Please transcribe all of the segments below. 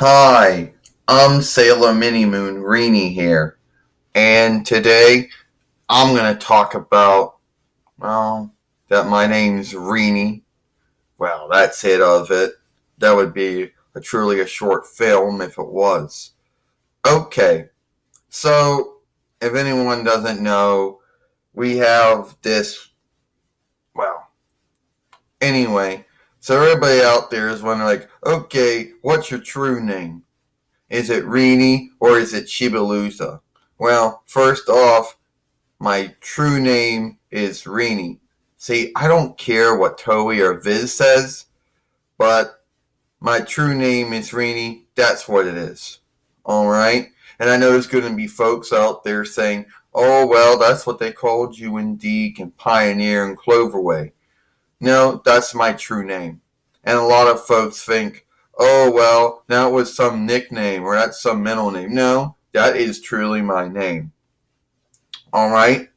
Hi, I'm Sailor Mini Moon Reenie here, and today I'm going to talk about, well, that my name's Reenie. Well, that's it of it. That would be truly a short film if it was. Okay, so if anyone doesn't know, we have this, well, anyway, so everybody out there is wondering, like, okay, what's your true name? Is it Reenie or is it Chibalusa? Well, first off, my true name is Reenie. See, I don't care what Toei or Viz says, but my true name is Reenie. That's what it is. Alright? And I know there's going to be folks out there saying, oh, well, that's what they called you in Deke and Pioneer and Cloverway. No, that's my true name. And a lot of folks think, oh, well, that was some nickname or that's some middle name. No, that is truly my name. All right?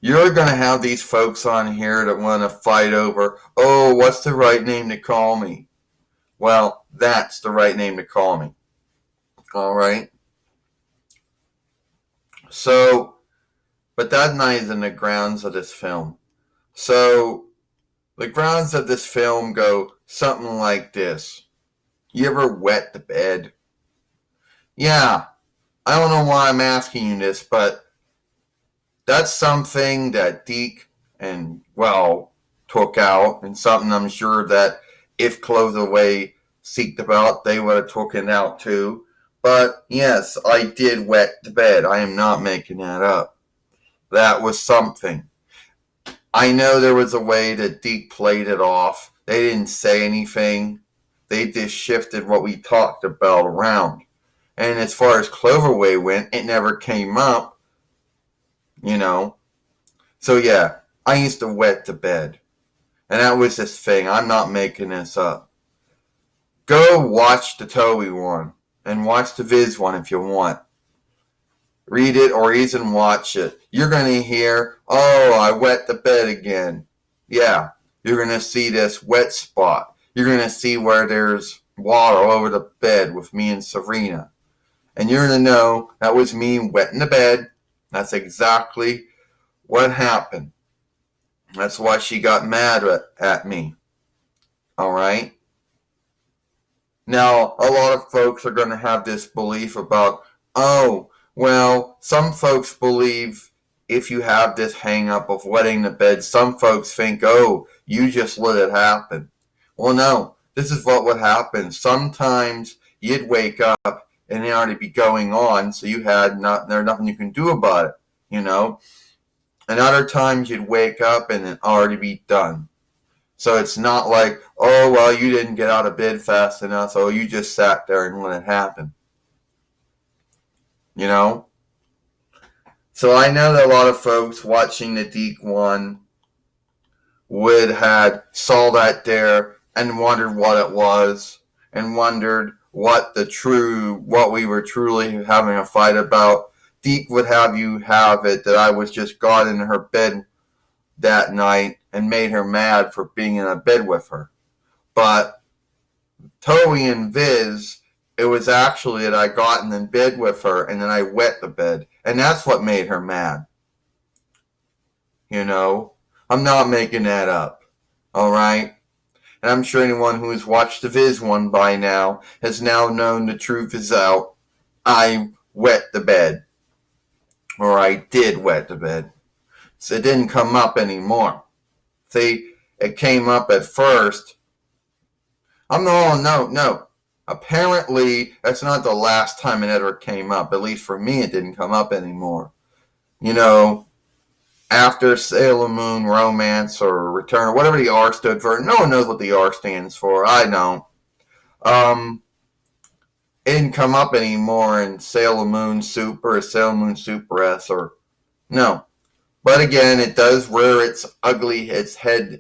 You're going to have these folks on here that want to fight over, oh, what's the right name to call me? Well, that's the right name to call me. All right? So, but that night is in the grounds of this film. So, the grounds of this film go something like this. You ever wet the bed? Yeah, I don't know why I'm asking you this, but that's something that Deke and, well, took out, and something I'm sure that if Clothes Away seeked about, they would have taken out too. But yes, I did wet the bed. I am not making that up. That was something. I know there was a way that Deke played it off. They didn't say anything. They just shifted what we talked about around. And as far as Cloverway went, it never came up, you know. So yeah, I used to wet the bed. And that was this thing. I'm not making this up. Go watch the Toei one. And watch the Viz one if you want. Read it or even watch it. You're going to hear, oh, I wet the bed again. Yeah, you're going to see this wet spot. You're going to see where there's water all over the bed with me and Serena. And you're going to know that was me wetting the bed. That's exactly what happened. That's why she got mad at me. All right? Now, a lot of folks are going to have this belief about, oh, well, some folks believe if you have this hang up of wetting the bed, some folks think, oh, you just let it happen. Well, no, this is what would happen. Sometimes you'd wake up and it already be going on, so there's nothing you can do about it, you know. And other times you'd wake up and it already be done. So it's not like, oh, well, you didn't get out of bed fast enough, so you just sat there and let it happen. You know? So I know that a lot of folks watching the Deke one would had saw that there and wondered what it was and wondered what we were truly having a fight about. Deke would have you have it that I was just got in her bed that night and made her mad for being in a bed with her. But Toei and Viz, it was actually that I got in bed with her and then I wet the bed. And that's what made her mad. You know? I'm not making that up. Alright? And I'm sure anyone who has watched the Viz one by now has now known the truth is out. I wet the bed. Or I did wet the bed. So it didn't come up anymore. See, it came up at first. No. Apparently, that's not the last time it ever came up. At least for me, it didn't come up anymore. You know, after Sailor Moon Romance or Return or whatever the R stood for. No one knows what the R stands for. I don't. It didn't come up anymore in Sailor Moon Super or Sailor Moon Super S or no. But again, it does rear its ugly head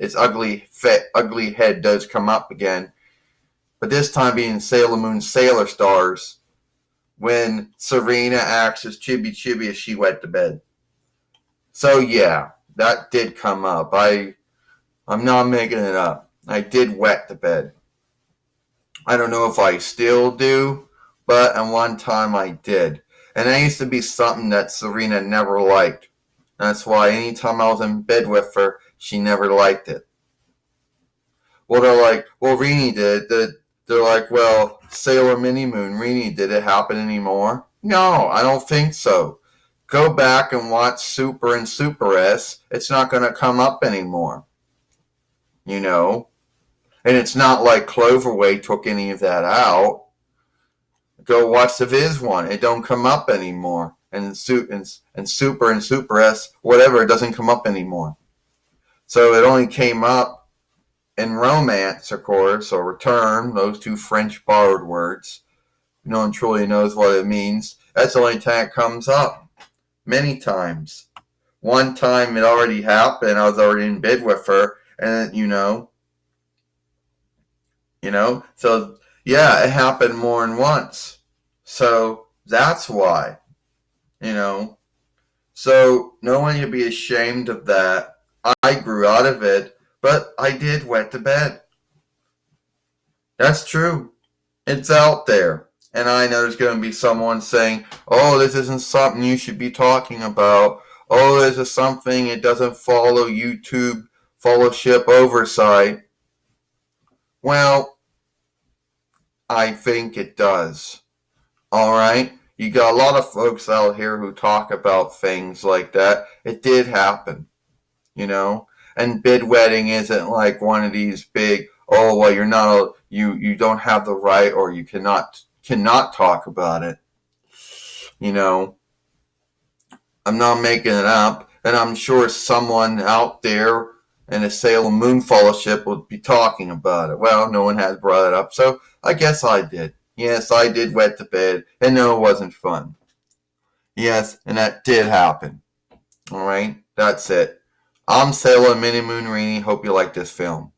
does come up again. But this time being Sailor Moon Sailor Stars, when Serena acts as Chibi as she wet the bed. So yeah, that did come up. I'm not making it up. I did wet the bed. I don't know if I still do, but at one time I did. And that used to be something that Serena never liked. That's why anytime I was in bed with her, she never liked it. Well, they're like, well, Reenie did. They're like, well, Sailor Mini Moon, Reenie, did it happen anymore? No, I don't think so. Go back and watch Super and Super S. It's not going to come up anymore. You know? And it's not like Cloverway took any of that out. Go watch the Viz one. It don't come up anymore. And Super and Super S, whatever, it doesn't come up anymore. So it only came up in romance, of course, or return, those two French borrowed words. No one truly knows what it means. That's the only time it comes up. Many times. One time it already happened. I was already in bed with her, and so yeah, it happened more than once. So that's why, you know. So no one should be ashamed of that. I grew out of it, but I did wet the bed. That's true. It's out there. And I know there's going to be someone saying, oh, this isn't something you should be talking about. Oh, this is something, it doesn't follow YouTube fellowship oversight. Well, I think it does. Alright? You got a lot of folks out here who talk about things like that. It did happen. And bidwetting isn't like one of these big, oh, well, you don't have the right, or you cannot talk about it. I'm not making it up, and I'm sure someone out there in a Salem Moon Fellowship would be talking about it. Well, no one has brought it up, so I guess I did. Yes, I did wet the bed, and no, it wasn't fun. Yes, and that did happen. Alright, that's it. I'm Sailor Mini Moon Reenie. Hope you like this film.